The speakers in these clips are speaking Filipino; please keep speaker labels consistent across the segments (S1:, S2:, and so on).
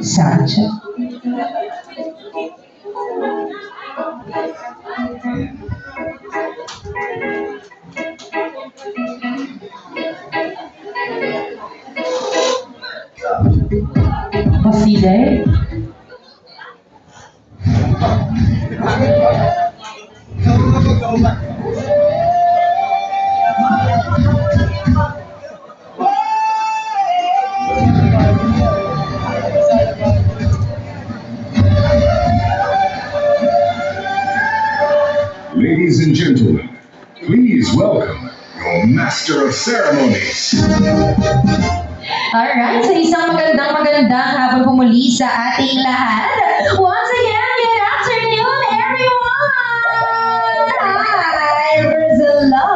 S1: Sancho. Paside.
S2: Ladies and gentlemen, please welcome your Master of Ceremonies.
S1: Alright, so isang magandang hapon po muli sa ating lahat. Once again, good afternoon, everyone! Hi, hello!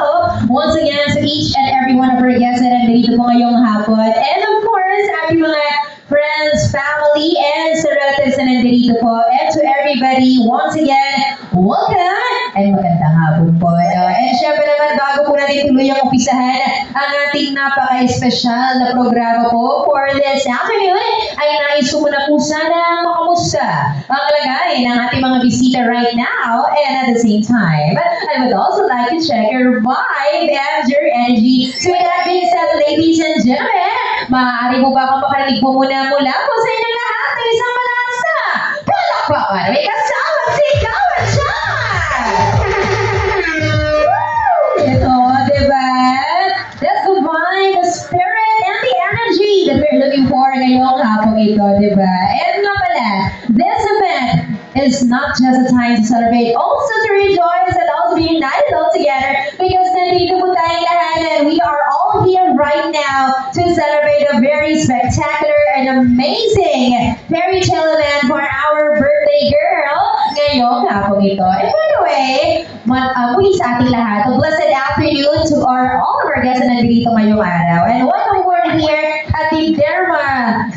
S1: Once again, to each and every one of our guests na nandito po ngayong hapon. And of course, ating mga friends, family, and sa relatives na nandito po. And to everybody, once again, welcome! And magandang hapon po. And syempre naman, bago po natin tuluyang umpisahan ang ating napaka-espesyal na programa po for this afternoon, ay nais ko muna po sana makamusta ang lagay ng ating mga bisita right now. And at the same time, I would also like to check your vibe and your energy. So with that being said, ladies and gentlemen, maaari po ba akong makarinig po muna mula po sa inyong lahat ng isang malakas na palakpakan. May kasama si Kawan Chan! Ito, diba? That's the vibe, the spirit, and the energy that we're looking for ngayong hapong ito, diba? And nga pala, this event is not just a time to celebrate, also to rejoice and also be united all together because nandito po tayong lahat and we are all here right now to celebrate a very spectacular and amazing fairy tale event for our birthday girl ngayong hapong ito. And by the way, muli sa ating lahat, a blessed afternoon to all of our guests na nandito ngayong araw. And welcome aboard here at the Derma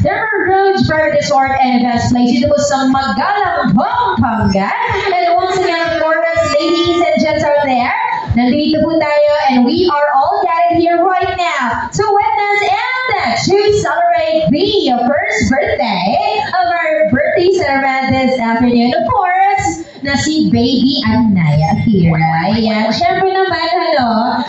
S1: Rouge Private Resort and Events Place dito po sa Magalang, Pampanga. And once again, of course, ladies and gents out there, nandito po tayo and we are all gathered here right now to witness and to celebrate the first birthday of our birthday celebrant this afternoon. Of course, na si Baby Anaya Akira. Ayan. Siyempre naman,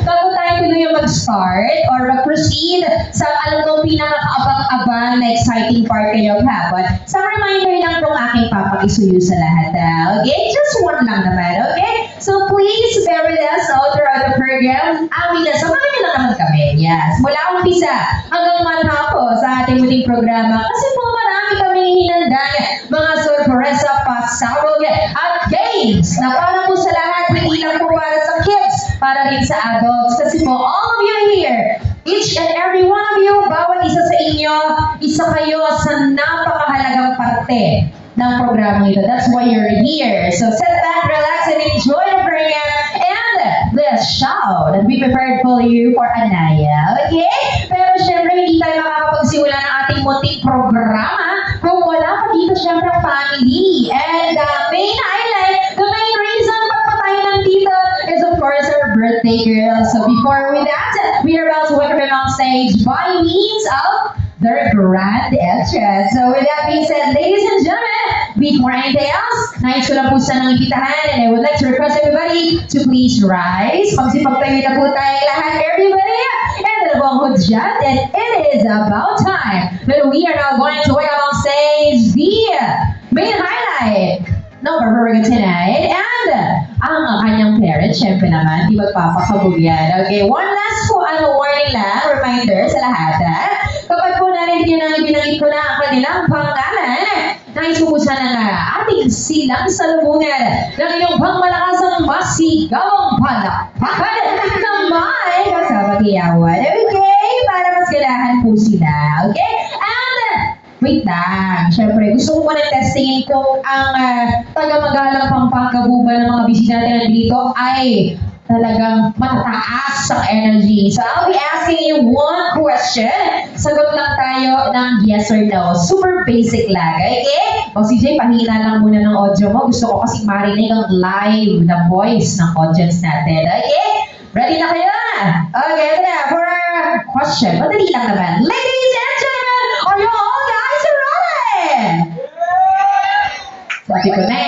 S1: bago tayo tuloy mag-start or mag-proceed sa alam kong pinaka-abang-abang na exciting part ngayong hapon, sa reminder lang itong aking papakisuyo sa lahat. Okay? Just one lang naman. Okay? So please bear with us all throughout the program. Amin na, samahan niyo lang naman kami. Yes. Mula umpisa hanggang matapos sa ating muling programa. Kasi po marami kaming hinandang mga sorpresa, pasabog, at games na para po sa lahat, hindi lang po para sa kids, para rin sa adults. Kasi po, all of you here, each and every one of you, bawat isa sa inyo, isa kayo sa napakahalagang parte ng programa ito. That's why you're here. So sit back, relax, and enjoy the program and the show that we prepared for you for Anaya. Okay? Pero syempre, hindi tayo makakapagsimula ng ating munting programa kung wala pa dito syempre ang family. And the main highlight, the main reason ba't pa tayo nandito is of course our birthday girl. So before with that, we are about to welcome them on stage by means of their grand entrance. So with that being said, ladies and gentlemen, before anything else, nais ko lang po sanang imbitahan and I would like to request everybody to please rise. Pagsipagtayo na po tayo lahat, everybody, and dalawang hudyat, and it is about time that we are now going to welcome on stage the main highlight ng Barbarga tonight, and ang kanyang parents, syempre naman, di magpapakabog yan. Okay, one last po, warning lang, reminder sa lahat, kapag po narinig nyo na binanggit ko na ang kanilang pangalan, nais ko po sana na ating silang salubungan ng inyong pangmalakasang masigawang palakpakan na may kasama kiyawan. Okay, para mas ganahan po sila. Okay, and wait lang. Siyempre, gusto ko muna testingin kung ang taga-Magalang Pampanga buba ng mga bisita natin nandito ay talagang matataas ang energy. So I'll be asking you one question. Sagot lang tayo ng yes or no. Super basic lang. Okay? O CJ, pahina lang muna ng audio mo. Gusto ko kasing marinig ang live na voice ng audience natin. Okay? Ready na kayo? Okay, ito na for our question. Madali lang naman. Ladies and gentlemen, are you all guys ready? Sabi ko na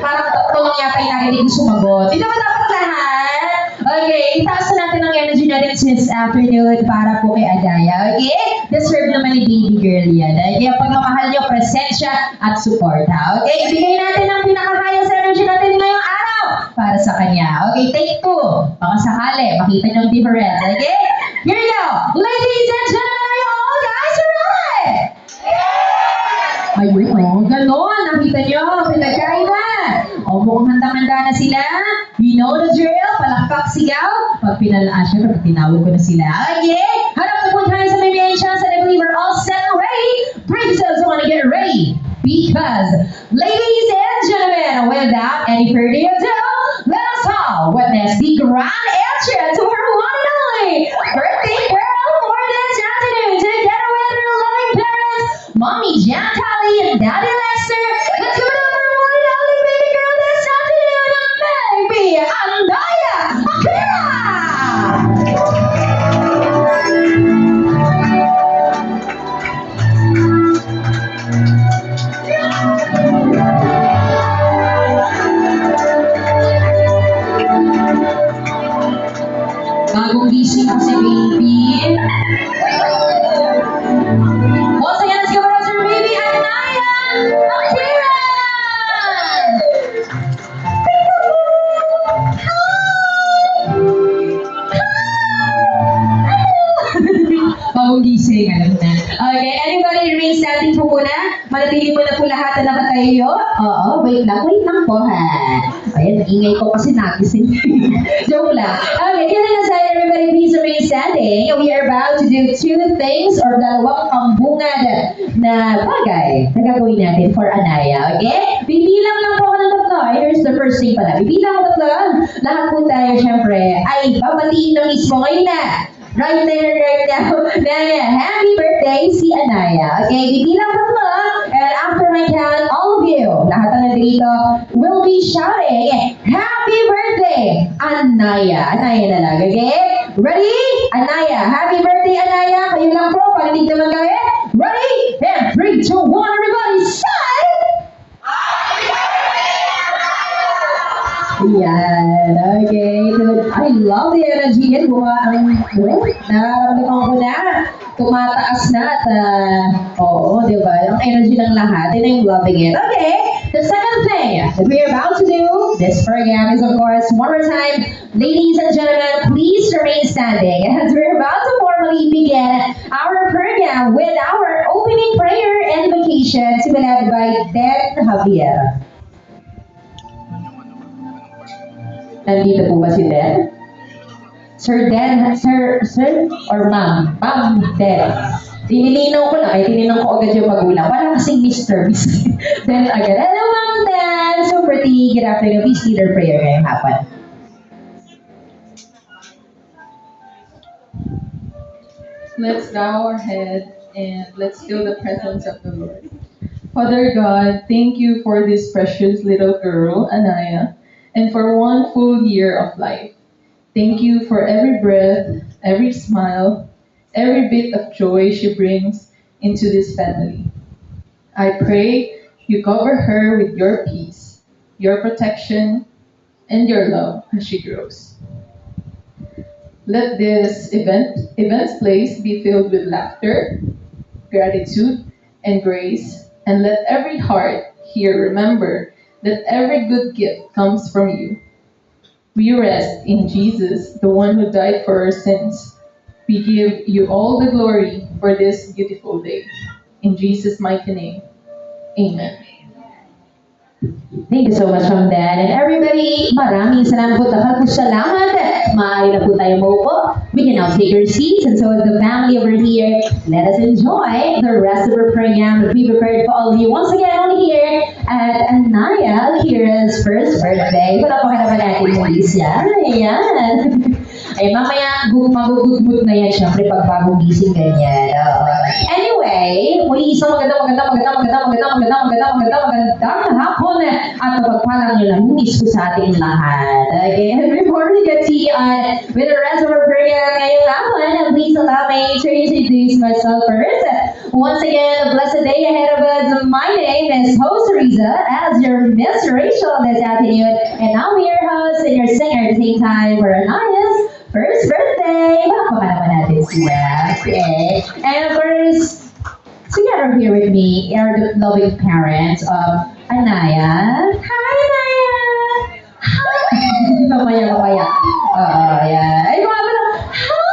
S1: Parang tatlo lang yata yung narinig ko sumagot. Hindi ba dapat lahat? Okay, itaas na natin ang energy natin this afternoon para po kay Adaya. Okay? Deserve naman ni baby girl yan. Okay? Pagmamahal niyo, presensya at support. Ha? Okay? Ibigay natin ang pinaka-highest energy natin ngayong araw para sa kanya. Okay? Take two. Baka sakali, makita niyo ang difference. Okay? Here we go. Ladies and gentlemen, are you all guys ready? Ayun, gano'n. Nakita nyo, pinagkaiba. O, mukhang handa-handa na sila. You know the drill. Palakpak, sigaw. Pag syempre, pag tinawag ko na sila. Okay? Harap na po tayo sa may chance, and I believe we're all set and ready. Bring yourselves want to get ready. Because, ladies and gentlemen, without any further ado, let us all witness the grand entrance of our one and only birthday girl for this afternoon. Together with her loving parents, Mommy Jan Kali and Daddy Lester. Let's give it up for our one and only baby girl this afternoon, baby Andaya Akira! Bagong gising ko si baby. Once again, let's give it up to our baby Anaya Akira! Bagong gising, alam na. Okay, everybody remain standing po muna. Manatili mo na po lahat na nakatayo. Oo, wait lang po ha. Ayan, ingay ko kasi nagising. Joke lang. Okay, kidding aside, everybody please remain standing. We are about to do two things or dalawang pambungad na bagay na gagawin natin for Anaya. Okay? Bibilang lang po ako ng tatlo. Here's the first thing pala. Bibilang ko tatlo. Lahat po tayo, syempre, ay babatiin na mismo ngayon na. Right there, right now. Happy birthday si Anaya. Okay, bibilang ko tatlo. And after my count, all of you, lahat na nandito, will be shouting, Happy birthday, Anaya. Anaya na lang, okay? Ready? Anaya. Happy birthday, Anaya. Kayo lang po, paninig naman kami. Ready? And 3, 2, 1, everybody say! Yan. Okay. So, I love the energy yan. Nararamdaman ko na. Tumataas na at, oo, di ba? Ang energy ng lahat. And I'm loving it. Okay. The second thing that we are about to do, this program is, of course, one more time, ladies and gentlemen, please remain standing as we're about to formally begin our program with our opening prayer and invocation to be led by Dan Javier. Nandito po ba si Dan? Sir Dan, sir, or ma'am? Ma'am Dan. Tinilinaw ko lang, tininaw ko agad yung magulang. Wala kasing Mr. Miss. Dan agad. Hello, Ma'am Dan! So pretty. Good afternoon. Please lead our prayer ngayong hapon.
S3: Let's bow our head and let's feel the presence of the Lord. Father God, thank you for this precious little girl, Anaya, and for one full year of life. Thank you for every breath, every smile, every bit of joy she brings into this family. I pray you cover her with your peace, your protection, and your love as she grows. Let this event's place be filled with laughter, gratitude, and grace, and let every heart here remember that every good gift comes from you. We rest in Jesus, the one who died for our sins. We give you all the glory for this beautiful day. In Jesus' mighty name, amen.
S1: Thank you so much, Ma'am Dan. And everybody, maraming salamat po. Salamat. Maaari na po tayo maupo. We can now take our seats. And so as the family over here, let us enjoy the rest of our program that we prepared for all of you. Once again, only here at Anaya Akira's first birthday. Palapakan naman natin yung Lisa. Ayan. Ay, mamaya, magugudmut na yan, syempre, pag bagong gising ganyan. Anyway, muli isang magandang hapon at mapagpalang nyo ng munis ko sa ating lahat. Okay, and before we continue on with the rest of our program ngayong hapon, please allow me to introduce myself first. Once again, a blessed day ahead of us. My name is Host Riza, as your Miss Rachel this afternoon, and I'm your host and your singer at the same time for Anaya's first birthday. Baka naman natin siya. Okay. And of course, together here with me are the loving parents of Anaya. Hi, Anaya! Hi! Mamaya. Yeah. Ay, mga pala. Hi!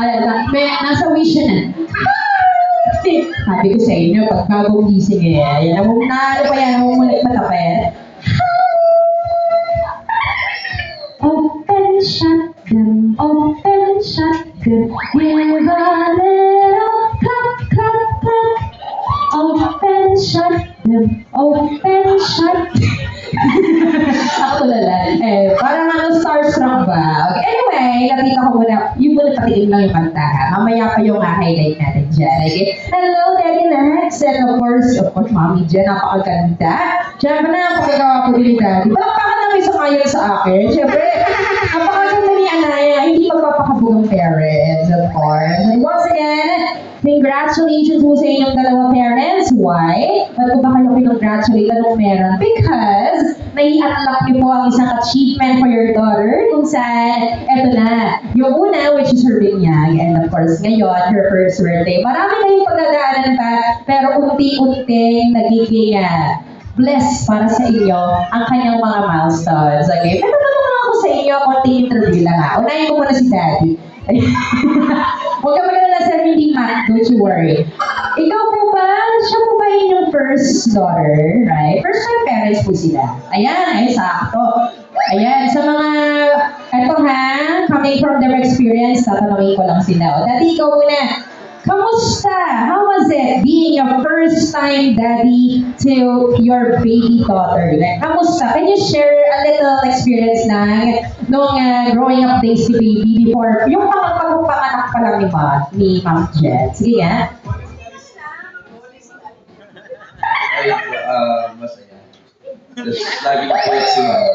S1: Ayan na, nasa wish na. Sabi ko sa inyo, pag bagong gising yan, ano pa yan, umulit mata pa yan. Open, shut them, give a little clap, clap, clap. Open, shut them, Ako tulala. Parang starstruck ba? Okay, anyway, nakita ko muna, yung muna patikin lang yung kanta ha. Mamaya pa yung highlight natin dyan. Okay? Hello, Daddy Lex. And of course, Mami dyan, napakaganda. Siyempre, napakagawa ko din ni Daddy. Palakpakan namin sa ngayon sa akin. Siyempre, napakaganda ni Anaya. Hindi magpapakabugang parents, of course. And once again, congratulations po sa inyong dalawa parents. Why? Ba't ko ba kayo kinongratulate? Anong meron? Because nai-unlock niyo po ang isang achievement for your daughter kung saan, eto na, yung una, which is her binyag, and of course, ngayon, her first birthday. Marami kayong pagdadaanan pa, pero unti-unting nagiging blessed para sa inyo ang kanyang mga milestones. Okay? Pero naman ako sa inyo, konting interview lang ha. Unahin ko muna si Daddy. Huwag ka magkalala sa hindi Matt, don't you worry. Ikaw po ba, siya po ba inyong first daughter, right? First time parents po sila. Ayan, sakto. Ayan, sa mga, eto ha, coming from their experience, tatanungin ko lang sila. O, Daddy, ikaw muna. Kamusta? How was it being a first-time daddy to your baby daughter? Like, kamusta? Can you share a little experience lang nung growing up days ni baby before, yung panganak pa lang ni Ma'am Jet? Sige nga.
S4: Ay, masaya. Just lagi ko po si Mama.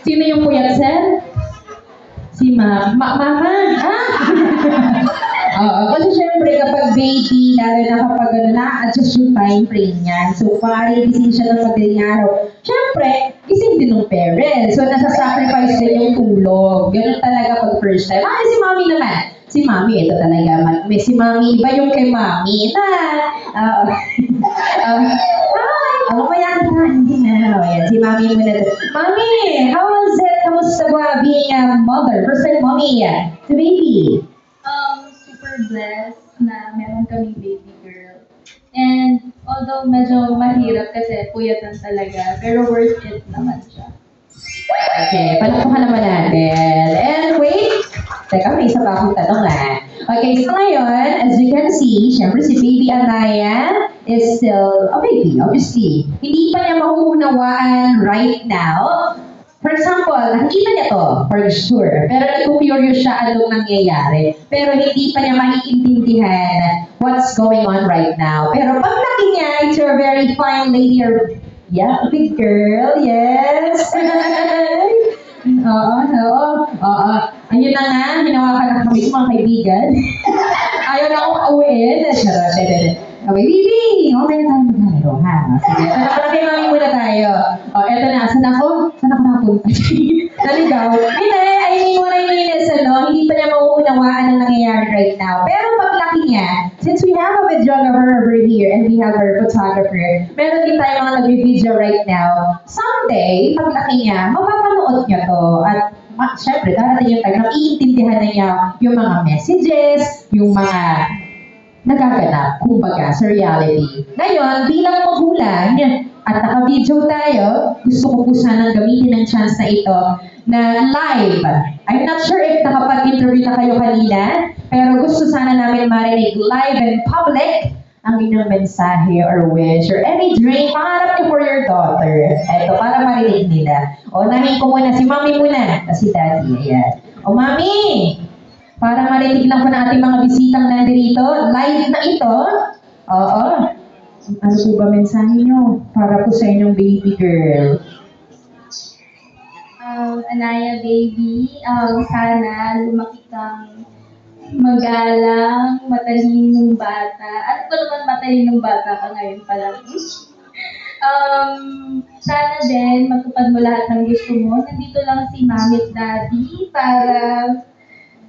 S1: Sino yung puyat, sir? Si Mama. Kasi syempre kapag baby, lalo na kapag na-adjust yung time frame niya. So, pari gising siya ng madaling araw. Syempre, gising din ng parents. So, nasa-sacrifice din yung tulog. Ganun talaga pag first time. Si Mami naman. Si Mami, ito talaga. Si Mami, iba yung kay Mami. Mamaya kita. Hindi na. Ayan, si Mami muna. Mami, how was it? Kamusta ba being a mother? First time mommy to baby?
S5: Super blessed na meron kaming baby girl. And although medyo mahirap kasi puyatan talaga, pero worth it naman siya.
S1: Okay, palakpakan naman natin. And wait, teka, may isa pa akong tanong Okay, so ngayon, as you can see, syempre si baby Anaya is still a baby, obviously. Hindi pa niya mauunawaan right now. For example, nakikita niya to, for sure. Pero nagpo-curious siya anong nangyayari. Pero hindi pa niya maiintindihan what's going on right now. Pero pag laki niya, it's a very fine lady or yeah, big girl, yes. Oo. Ayun na nga, hinawakan na kami mga kaibigan. Ayaw na akong pauwiin. Charot. Okay, baby, okay na tayo maglalaro, ha? Sige, kay Mami muna tayo. Eto na, saan ako nakapunta? Naligaw. Hindi, I mean, what I mean is, hindi pa niya mauunawaan ang nangyayari right now. Pero paglaki niya, since we have a videographer over here and we have our photographer, meron din tayo mga nag-video right now. Someday, paglaki niya, mapapanood niya to. At syempre, darating yung time na iintindihan na niya yung mga messages, yung mga nagaganap, kumbaga, sa reality. Ngayon, bilang magulang, at naka-video tayo, gusto ko po sanang gamitin ang chance na ito na live. I'm not sure if nakapag-interview na kayo kanina, pero gusto sana namin marinig live and public ang inyong mensahe or wish or any dream, pangarap niyo for your daughter. Ito, para marinig nila. O, nahin ko muna, si Mami muna, si Daddy, ayan. O, Mami, para marinig lang po ng ating mga bisitang nandito, live na ito. Oo. Ano po ba mensahe niyo para po sa inyong baby girl?
S5: Anaya baby, sana lumaki kang magalang, matalinong bata. At ko naman matalinong bata ka ngayon pa lang. Sana din matupad mo lahat ng gusto mo. Nandito lang si Mami at Daddy para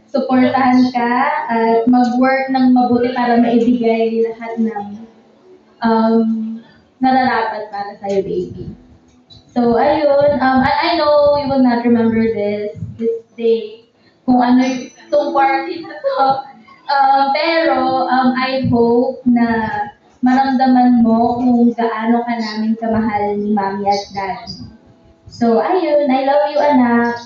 S5: suportahan ka at mag-work ng mabuti para maibigay lahat ng nararapat para sa'yo, baby. So, ayun, I know you will not remember this day, kung ano itong party na to. Pero, I hope na maramdaman mo kung gaano ka namin kamahal ni Mami at Daddy. So, ayun, I love you, anak.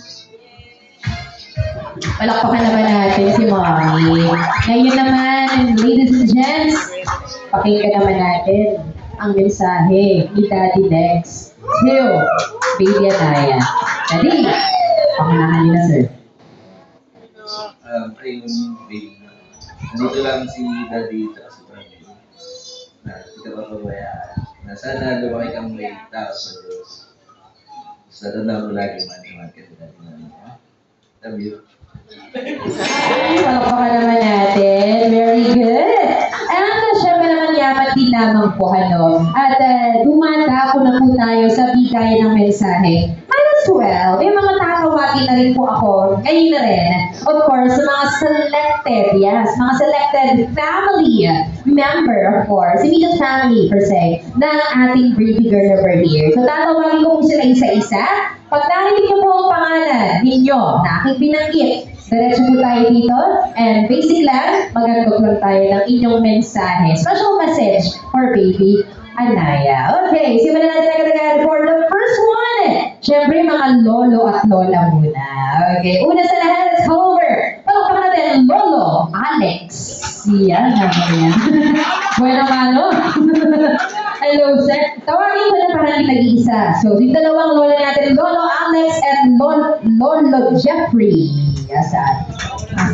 S1: Palakpakan naman natin si Mommy. Ngayon naman, ladies and gents, pakinggan naman natin ang mensahe ni Daddy Lex to Baby Anaya. Daddy, pangunahan nila, sir.
S4: Ayun, baby. Nandito lang si Daddy at si Daddy. Na hindi ka papabayaan. Na sana lumaki kang may tao sa Diyos. Sana na mo lagi man ka sa Daddy namin. Love you.
S1: Palakpakan naman natin. Very good. Syempre naman yaman din lamang po, ano. At dumadako na po tayo sa bigayan ng mensahe. Might as well, may mga tatawagin na rin po ako. Ngayon na rin. Of course, sa mga selected, yes, mga selected family member, of course, immediate family per se, ng ating baby girl over here. So tatawagin ko po sila isa-isa. Pag narinig niyo po ang pangalan ninyo na aking binanggit, diretso po tayo dito, and basic lang, magandog lang tayo ng inyong mensahe. Special message for baby Anaya. Okay, simulan natin agad-agad for the first one. Siyempre, mga lolo at lola muna. Okay, una sa lahat, let's call over. Palakpakan natin, Lolo Alex. Yan, yan. Bueno, mano. Hello, sir. Tawagin ko na parang nag-iisa. So, yung dalawang lola natin, Lolo Alex and Lolo Jeffrey. Asaan?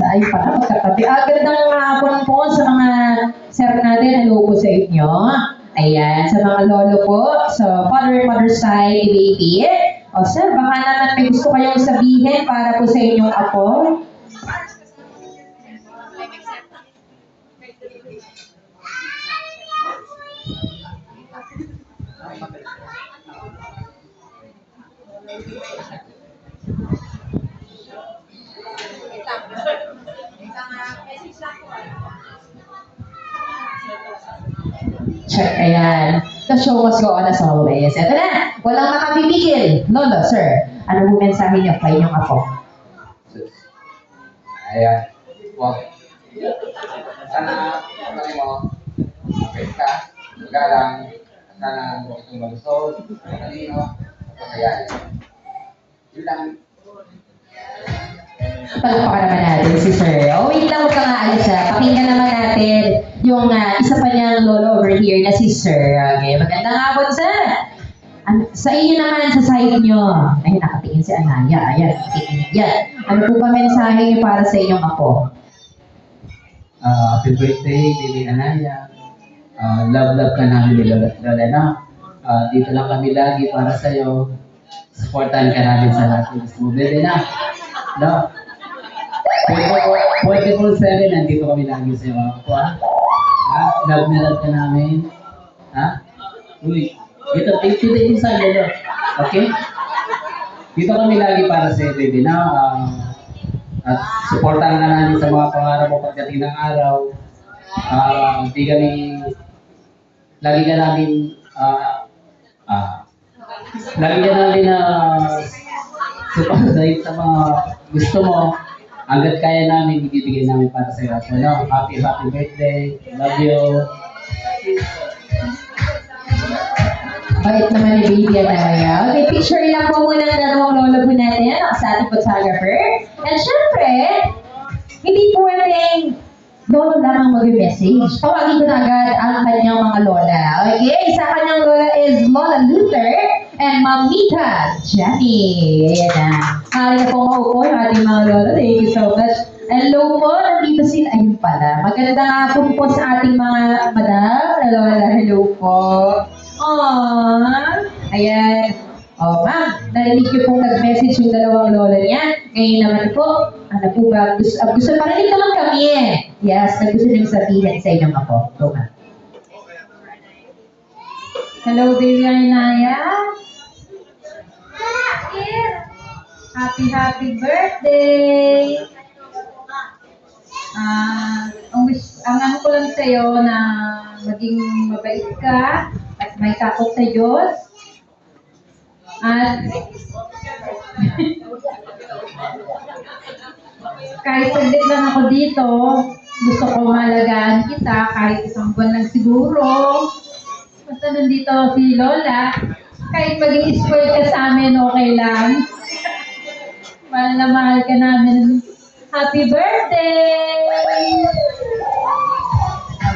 S1: Ay, para magkatabi. Gandang hapon po sa mga sir natin. Hello po sa inyo. Ayan, sa mga lolo po. So, father and mother side, baby. O, sir, baka naman may gusto kayong sabihin para po sa inyong apo. Check, ayan. The show must go on as always. Ito na, walang makapipigil. Lolo, sir, ano po mensahe niyo kay inyong apo?
S6: Ayan. Wow. Sana, ano mo, mabait ka, magalang, sana mo itong malusog, matalino, at yun lang.
S1: Palakpakan naman natin si Sir. Oh, wait lang, huwag ka nga alis ha. Pakinggan naman natin yung isa pa niyang lolo over here na si Sir. Okay, magandang hapon, Sir. Sa inyo naman, sa side niyo. Ay, nakatingin si Anaya. Ayan, nakatingin. Yan. Ano po ba mensahe niyo para sa inyong apo?
S6: Happy birthday, baby Anaya. Love ka namin ni Lola na. Dito lang kami lagi para sa'yo. Supportan ka namin sa lahat ng gusto mo. Baby na. No? 24/7, nandito kami lagi sa'yo. Ako, ha? Love na love ka namin. Ha? Uy, dito, take to the inside, Lolo. Okay? Dito kami lagi para sa'yo, baby na. At supportan ka namin sa mga pangarap mo pagdating ng araw. Di kami, lagi ka namin, lagi ka namin support sa mga gusto mo. Hanggat kaya namin, ibibigay namin para sa iyo. So, no, happy birthday. Love you.
S1: Bait naman ni Baby Anaya. Okay, picture lang po muna ang dalawang lolo po natin sa ating photographer. And syempre, hindi po pwedeng lolo lamang mag-message. Tawagin ko na agad ang kanyang mga lola. Okay, sa kanyang lola is Lola Luther and Mamita Jenny. Ayan na. Maaari na pong maupo yung ating mga lola. Thank you so much. Hello po, nandito sila. Ayun pala. Magandang hapon po sa ating mga madam na lola. Hello po. Aww. Ayan. Oh, ma'am, narinig niyo pong nag-message yung dalawang lola niya. Ngayon naman po, ano po ba? Gusto parinig naman kami eh. Yes, gusto niyong sabihin sa inyong ako. Go, ma'am. Hello, Baby Anaya. Happy birthday! Ang ano ko lang sa'yo na maging mabait ka at may takot sa Diyos. At kahit saglit lang ako dito, gusto ko malagaan kita kahit isang buwan lang siguro. Basta nandito si Lola, kahit maging spoiled ka sa amin, okay lang. Mahal na mahal ka namin. Happy birthday!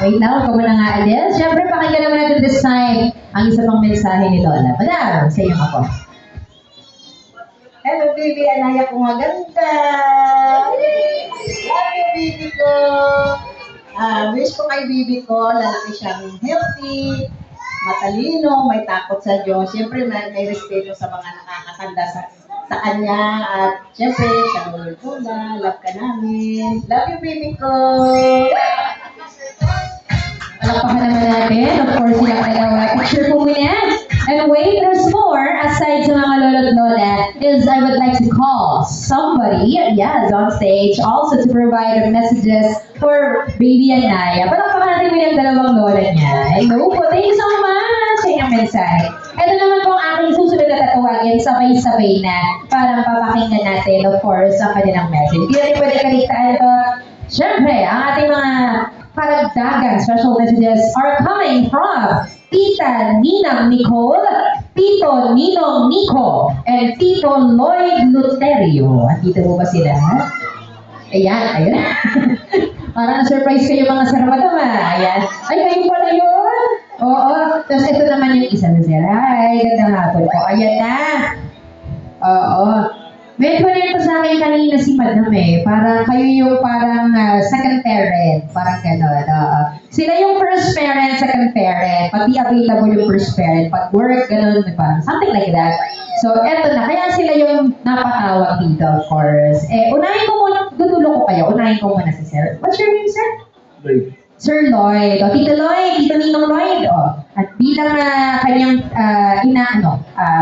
S1: Wait lang, huwag mo na nga alis. Siyempre, pakinggan naman natin this time ang isa pang mensahe ni Lola. Madam, sa iyo ako.
S7: Hello, baby. Anaya ko maganda. Love you, baby ko. Wish ko kay baby ko, lalaki siyang healthy, matalino, may takot sa Diyos. Siyempre, may respeto sa mga nakakatanda sa kanya. At siyempre, siya lula, love ka namin. Love you, baby ko.
S1: Palakpakan naman natin. Of course, sila dalawa. Picture po muna. And wait, there's more. Aside sa mga lolo at lola, is I would like to call somebody, yes, on stage, also to provide messages for Baby Anaya. Palakpakan natin muna ang dalawang lola niya. Hello po. Thank you so much sa inyong mensahe. Ito naman po ang aking susunod na tatawagin, sabay-sabay na, para papakinggan natin, of course, ang kanilang message. Hindi natin pwede kaligtaan ito. Siyempre, ang ating mga karagdagan special messages are coming from Tita Ninang Nicole, Tito Ninong Nico, and Tito Lloyd Luterio. Andito mo ba sila? Ayan, ayan. Parang na-surprise kayo mga sarmadama. Ayan. Ay, kayo pala yun? Oo. Tapos ito naman yung isa na sila. Ay, gandang hapon po. Ayan na. Oo. May kwento sa akin kanina si Madam eh. Parang kayo yung parang second parent. Parang gano'n. Sila yung first parent, second parent. Pag di available yung first parent. Pag work, gano'n. Parang something like that. So, eto na. Kaya sila yung napatawag dito, of course. Unahin ko muna. Tutulong ko kayo. Unahin ko muna si Sir. What's your name, Sir?
S4: Lloyd.
S1: Sir Lloyd. O, Tito Lloyd. Tito Ninong Lloyd. O. At bilang kanyang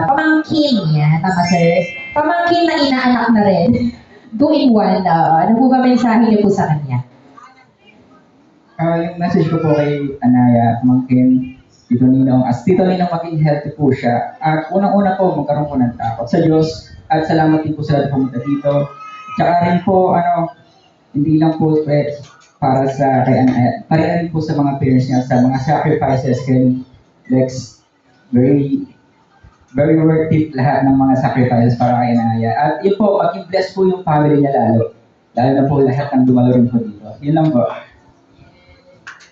S1: pamangkin niya. Tama, Sir? Pamangkin na inaanak na rin. 2-in-1. Ano po ba mensahe niyo po sa kanya?
S8: Yung message ko po kay Anaya, pamangkin, Tito Ninong, as Tito Ninong maging healthy po siya. At unang-una po, magkaroon po ng takot sa Diyos. At salamat din po sa lahat pumunta dito. Tsaka rin po, hindi lang po para sa kay Anaya, para rin po sa mga parents niya, sa mga sacrifices kay Lex. Very worth it lahat ng mga sacrifices para kay Anaya. At yun po, maging blessed po yung family niya lalo. Lalo na po lahat ng dumalo rin po dito. Yun lang po.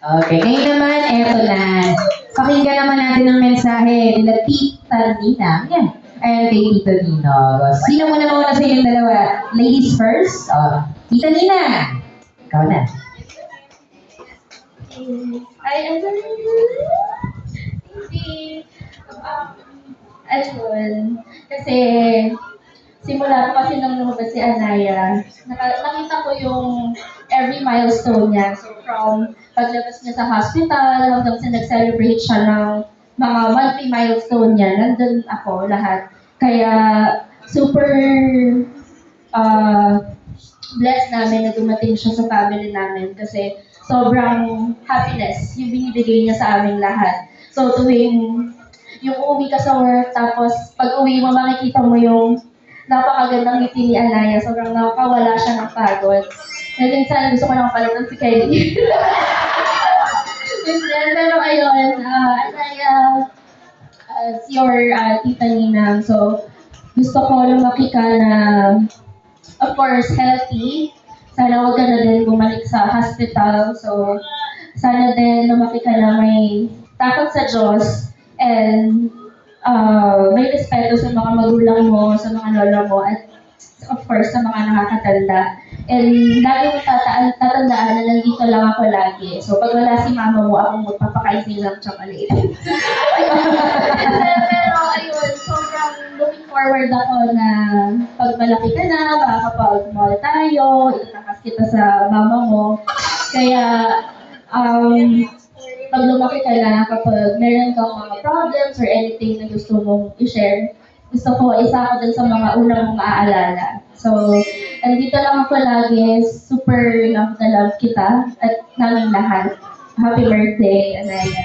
S1: Okay, ngayon naman, eto na. Pakinggan naman natin ang mensahe nila Tita Nina. Yan. And kay Tito Nino. Sino muna sa inyong dalawa? Ladies first. Tita Nina. Ikaw na.
S5: Ayun. Kasi, simula pa kasi nung lumabas si Anaya, nakita ko yung every milestone niya. So, from paglabas niya sa hospital, hanggang sa nag-celebrate siya ng mga monthly milestone niya, nandun ako lahat. Kaya, super blessed namin na dumating siya sa family namin kasi sobrang happiness yung binibigay niya sa aming lahat. So, tuwing yung uuwi ka sa work, tapos pag uwi mo, makikita mo yung napakagandang ngiti ni Anaya. Sobrang nakakawala siya ng pagod. And minsan, gusto ko lang palitan si Kelly. Pero ayun, Anaya, as your Tita Ninang. So, gusto ko lumaki ka na, of course, healthy. Sana huwag ka na din bumalik sa hospital. So, sana din lumaki ka na may takot sa Diyos and may respeto sa mga magulang mo, sa mga lola mo, at of course, sa mga nakakatanda. And lagi mo tatandaan na nandito lang ako lagi. So, pag wala si mama mo, akong magpapakain sila ng chocolate. Pero ayun, sobrang looking forward ako na pag malaki ka na, makakapag-mall tayo, itatakas kita sa mama mo. Kaya, pag lumaki ka na, kapag meron kang mga problems or anything na gusto mong i-share, gusto ko, isa ako dun sa mga unang mong maaalala. So, andito lang ako lagi, super love na love kita at namin lahat. Happy birthday, Anaya.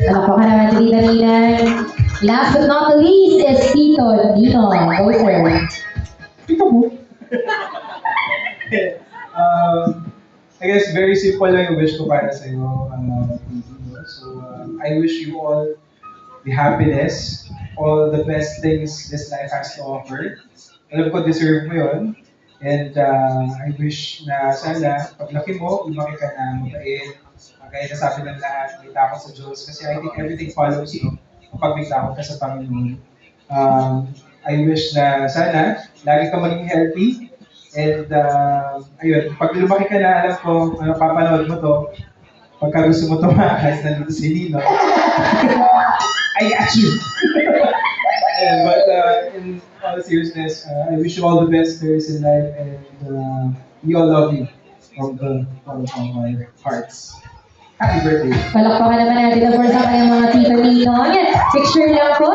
S1: Ano po ka naman, Tita Ninang? Last but not the least is Tito Dino. Go, sir. Tito mo?
S9: I guess very simple lang yung wish ko para sa iyo. So, I wish you all the happiness, all the best things this life has to offer. Alam ko, deserve mo yun. And I wish na sana, paglaki mo, lumaki ka na mabait. Kaya nasabi ng lahat, may takot sa Diyos. Kasi I think everything follows you kapag may takot ka sa Panginoon. I wish na sana, lagi ka maging healthy. And ayun, pag lumaki ka na, alam ko, papanood mo to, pagka gusto mo tumakas, nandito si Nino. I got you! But in all seriousness, I wish you all the best there is in life, and we all love you from the bottom of our hearts. Happy birthday!
S1: Palakpakan naman natin of course ang kanyang mga Tito Ninong. Picture lang po.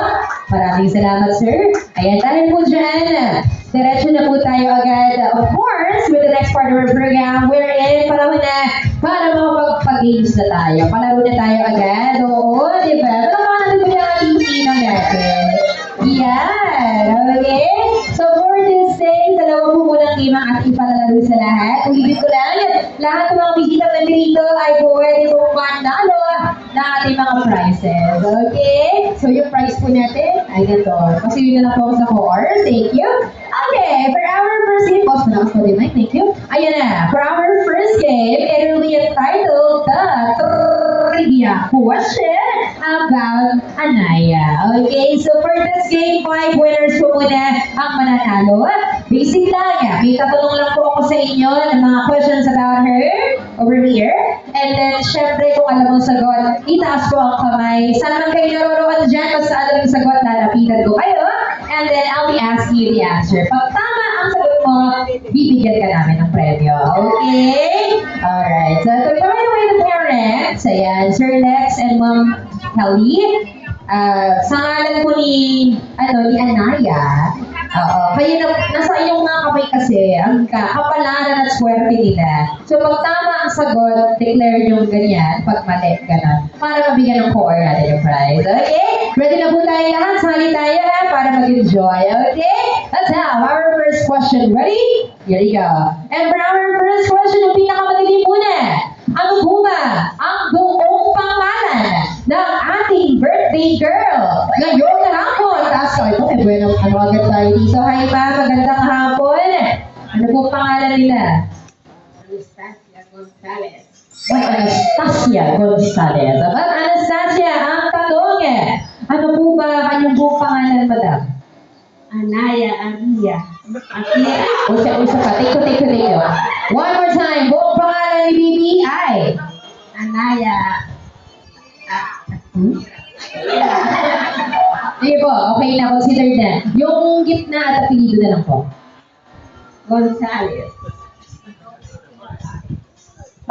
S1: Maraming salamat, sir. Ayan, dahil po dyan, diretso na po tayo agad, of course, with the next part of our program. We're in, panahon na para makapag-games na tayo. Palaro na tayo agad. Oo, di ba? Palakpakan natin po yung mga Tito Ninong natin. Yan. Okay? So for this day, dalawa po munang game ang ating palalaro sa lahat. Ulitin ko lang, lahat ng mga bisita na dito ay pwede pong manalo ng ating mga prizes. Okay? So yung prize po natin ay ganito. Kasi yun na lang po ako sa course. Thank you. Okay, for our first game, pause mo na ako sa mic. Thank you. Ayan na. For our first game, it will be entitled The Trivia Question About Anaya. Okay, so for this game, 5 winners po muna ang mananalo. Basic lang. May tatanong lang po ako sa inyo ng mga questions about her over here. And then, syempre, kung alam mong sagot, itaas po ang kamay. Saan man kayo naroroon dyan, kung saan alam yung sagot, lalapitan ko kayo. And then, I'll be asking you the answer. Pag tama ang sagot mo, bibigyan ka namin ng premyo. Okay? Alright. So, by the way, the parents, ayan, Sir Lex and Ma'am Kelly, sa ngalan po ni Anaya, kayo na, nasa iyong mga kamay kasi ang kapalaran at swerte nila. So pag tama ang sagot, declare yung ganyan, pag mali, gano'n. Para mabigyan ng core natin yung prize. Okay? Ready na po tayo lahat? Sali tayo ha, para mag-enjoy. Okay? Let's have our first question. Ready? Here we go. And for our first question, yung pinakamadali muna. Ano po ba ang buong pangalan ng ating birthday girl ngayong hapon? Taas ko, ito, bueno, agad tayo dito. Hi pa, magandang hapon. Ano po pangalan nila?
S7: Anastasia Gonzalez.
S1: Anastasia Gonzalez. About Anastasia, ang tanong ano po ba kanyang buong pangalan, madam?
S7: Anaya Aria.
S1: Usa pa. Take you. One more time. Buong pangalan ni Bibi ay?
S7: Anaya.
S1: Sige po, okay na. Consider na. Yung gitna at apelido na lang po.
S7: Gonzalez.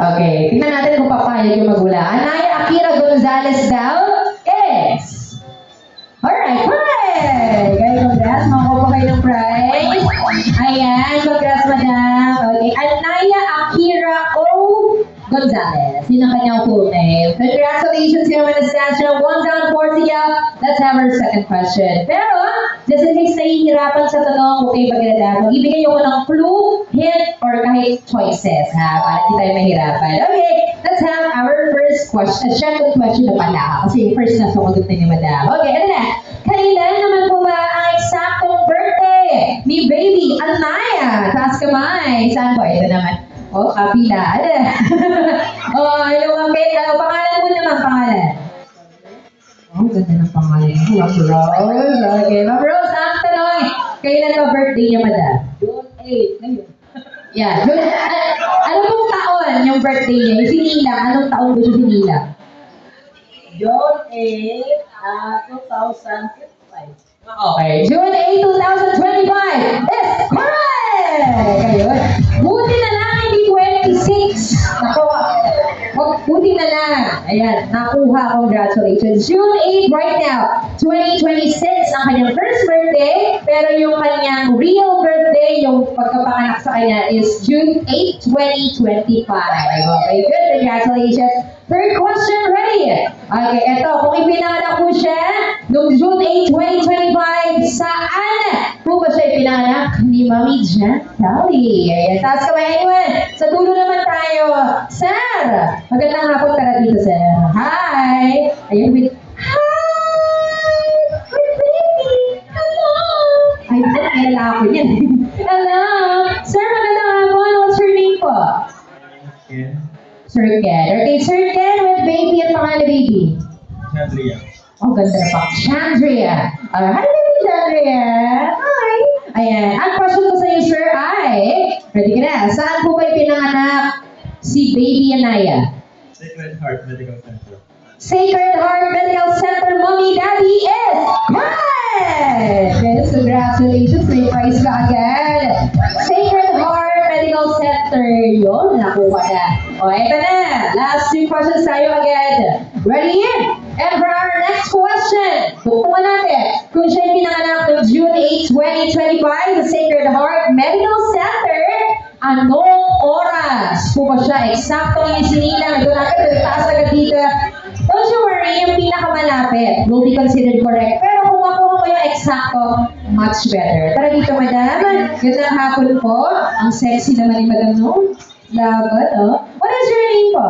S1: Okay, tingnan natin kung papayag yung magulang. Anaya Akira Gonzalez daw is... Alright, hooray! Guys, congrats. Makuha po kayo ng prize. Ayan, congrats, madam. Okay, Anaya Akira O. Gonzalez. Yun ang kanyang full name. Congratulations, Ma'am Anastasia. 1 down, 4 siya. Let's have our second question. Pero, just in case nahihirapan sa tanong, huwag kayo mag-alala. Mag-ibigay ako ng clue, hint, or kahit choices, ha? Para hindi tayo mahirapan. Okay, let's have our first question. Second question na pala. Kasi yung first na sumagot na ni Madam. Okay, ano na? Kailan naman po ba ang eksaktong birthday ni Baby Anaya? Taas kamay. Saan po? Ito naman. Oh, kapila. Ano? Oh, lumapit. Ano, pangalan mo naman, pangalan? Oh, ganda ng pangalan. Ma'am Rose. Okay, Ma'am Rose, ang tanong. Kailan ba birthday niya, Madam?
S7: June 8. Ngayon.
S1: Yeah, June. Ano pong taon yung birthday niya? Yung sinilang. Anong taon ba siya sinilang?
S7: June 8, 2005.
S1: Okay, June 8, 2025 is correct! Ayun. Buti na lang, hindi 26. Nako, buti na lang. Ayan, nakuha. Congratulations. June 8 right now, 2026 ang kanyang first birthday. Pero yung kanyang real birthday, yung pagkapanganak sa kanya is June 8, 2025. Okay, good. Congratulations. Third question, ready? Okay, eto. Kung ipinanganak po siya noong June 8, 2025, saan po ba siya ipinanganak ni Mami Jan Kelly? Ayan, taas kamay anyone. Sa dulo naman tayo. Sir! Magandang hapon, tara dito, sir. Hi! Ayan, wait. Hi! Hi, baby! Hello! Ay, kilala ako yan. Hello! Sir, magandang hapon. What's your name po? Sir Ken. Okay, Sir Ken with baby at pangalan ni baby.
S9: Chandria.
S1: Oh, ganda na pa. Chandria. Hi, baby Chandria. Hi. Ayan. Ang question ko sa iyo, sir, ay, ready ka na? Saan po ba pinanganak si baby Anaya?
S9: Sacred Heart Medical Center.
S1: Sacred Heart Medical Center, Mommy, Daddy is correct! Yes, congratulations. May prize ka agad. Sacred Heart Medical Center. Yun, nakuha na. O, eto na. Last two questions tayo agad. Ready? And for our next question, tutukan natin kung siya pinanganak noong June 8, 2025 sa Sacred Heart Medical Center, anong oras po ba siya? Eksakto yung isinilang. Ito na agad, taas agad dito. Don't you worry, yung pinakamalapit will be considered correct. Pero kung makuha mo yung eksakto, much better. Tara dito, madam. Gandang hapon po. Ang sexy naman ni madam, no? Lagot, oh. What is your name po?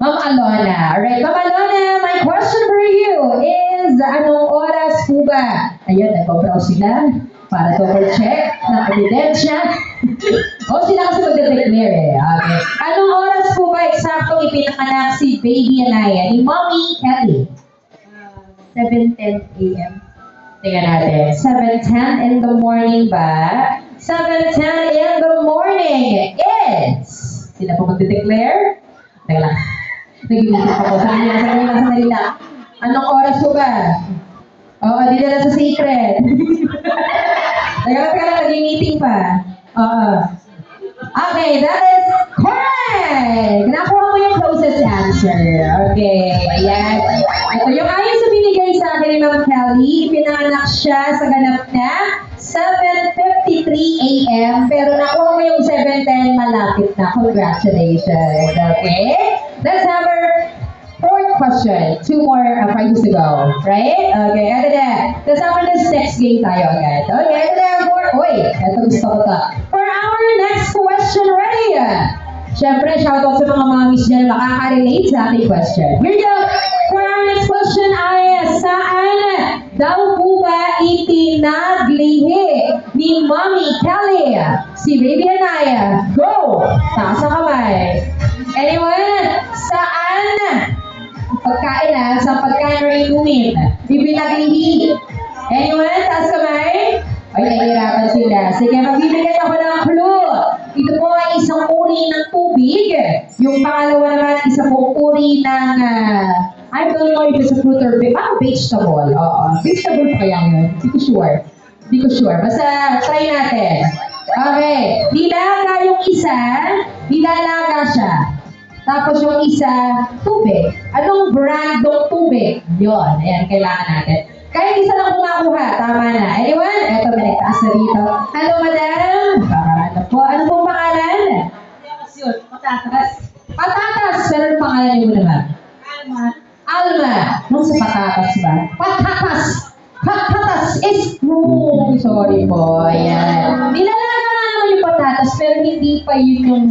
S1: Ma'am Alona. Alright, Ma'am Alona, my question for you is, anong oras po ba? Ayun, nagpo-browse sila para double check ng ebidensya. O sila kasi magde-declare eh. Okay. Anong oras po ba eksaktong ipinanganak si baby Anaya ni Mommy Kelly?
S5: 7:10 a.m.
S1: Tingnan natin. 7:10 in the morning ba? 7:10 in the morning is... Sila po magde-declare? Teka lang. Nag-iisip ako. Sandali lang. Anong oras po ba? Oo, di na sa secret. Teka lang, nag-meeting pa. Oo. Okay, that is correct! Nakuha mo yung closest answer. Okay, ayan. Ito yung ayon sa binigay sa akin ni Ma'am Kelly, ipinanganak siya sa ganap na 7:53 a.m. Pero nakuha mo yung 7:10, malapit na. Congratulations. Okay? Let's have our fourth question. Two more prizes to go. Right? Okay, ito na. Let's have this next game tayo agad. Okay, ito na. Ito gusto ko to. For our next question, ready? Siyempre, shoutout sa mga mommies dyan makaka-relate sa ating question. Here you go. For our next question ay, saan daw po ba itinaglihi ni Mommy Kelly si Baby Anaya? Go! Taas ang kamay. Anyone? Saan? Pagkain sa pagkain or inumin. Ibinaglihi. Anyone? Taas kamay? Ay, nahihirapan sila. Sige, magbibigay ako ng clue. Ito po ay isang uri ng tubig. Yung pangalawa naman, isang uri ng, I don't know if it's a fruit or vegetable. Oo, vegetable pa kaya yun. Hindi ko sure. Basta, try natin. Okay. Nilaga yung isa, nilalaga siya. Tapos yung isa, tubig. Anong brand ng tubig? Yun. Ayan, kailangan natin. Kahit isa lang kumakuha, tama na. Anyone? Eto, may nagtaas na dito. Hello, madam. Ano po? Ano pong pangalan?
S7: Patatas.
S1: Patatas. Pero ang pangalan niyo naman? Alma. Nung sa patatas ba? Patatas is wrong. Sorry po. Ayan. Nilalaga nga naman yung patatas, pero hindi pa pa yun yung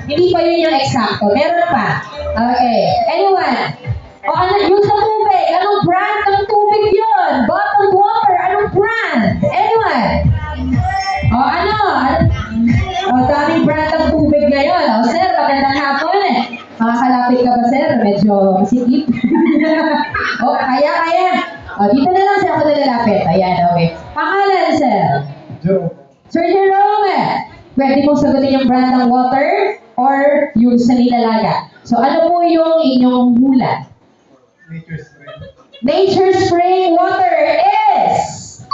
S1: hindi pa yun yung eksakto. Meron pa. Okay. Anyone? O ano, yung sa tubig, anong brand ng tubig yun? Bottled water, anong brand? Anyone? O ano? O daming brand ng tubig ngayon. O sir, magandang hapon eh. Makakalapit ka ba sir? Medyo masikip. O kaya. O dito na lang siya ako nalalapit. Ayan, okay. Pangalan sir?
S9: Joe.
S1: Sir Jerome, pwede mong sagutin yung brand ng water or yung sa nilalaga. So ano po yung inyong hula?
S9: Nature Spring.
S1: Nature Spring Water is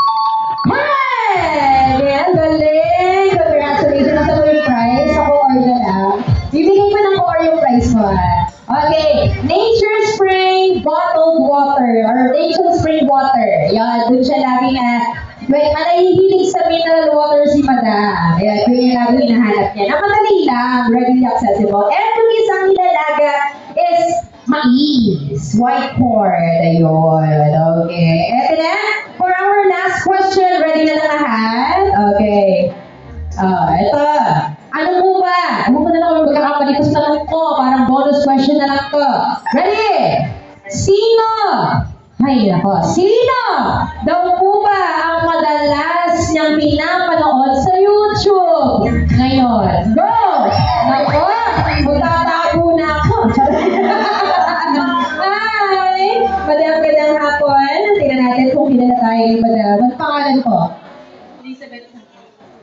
S1: correct! Yan, galing! Congratulations! Nasa mo yung prize? Ako or na lang. Bibigay mo ng or yung prize mo. Okay, Nature Spring Bottled Water or Nature Spring Water. Yan, dun siya lagi nahihilig sa mineral water si Madam. Ayan, yun yung lagi hinahanap niya. Namadali lang, readily accessible. And kung isang nilalaga is mais, white corn. Ayun, okay. Eto na, for our last question, ready na lang lahat? Okay. Ito. Ano po ba? Ano po na lang kung magkakamali ko sa tanong ko? Parang bonus question na lang to. Ready? Sino? Ay, nako. Sino daw po ba ang madalas niyang pinapanood sa YouTube ngayon? Go! Nako! Magtatago na ako. Hi! Madam, gandang hapon. Tingnan natin kung kilala tayo ni Madam. Ang pangalan ko?
S3: Elizabeth.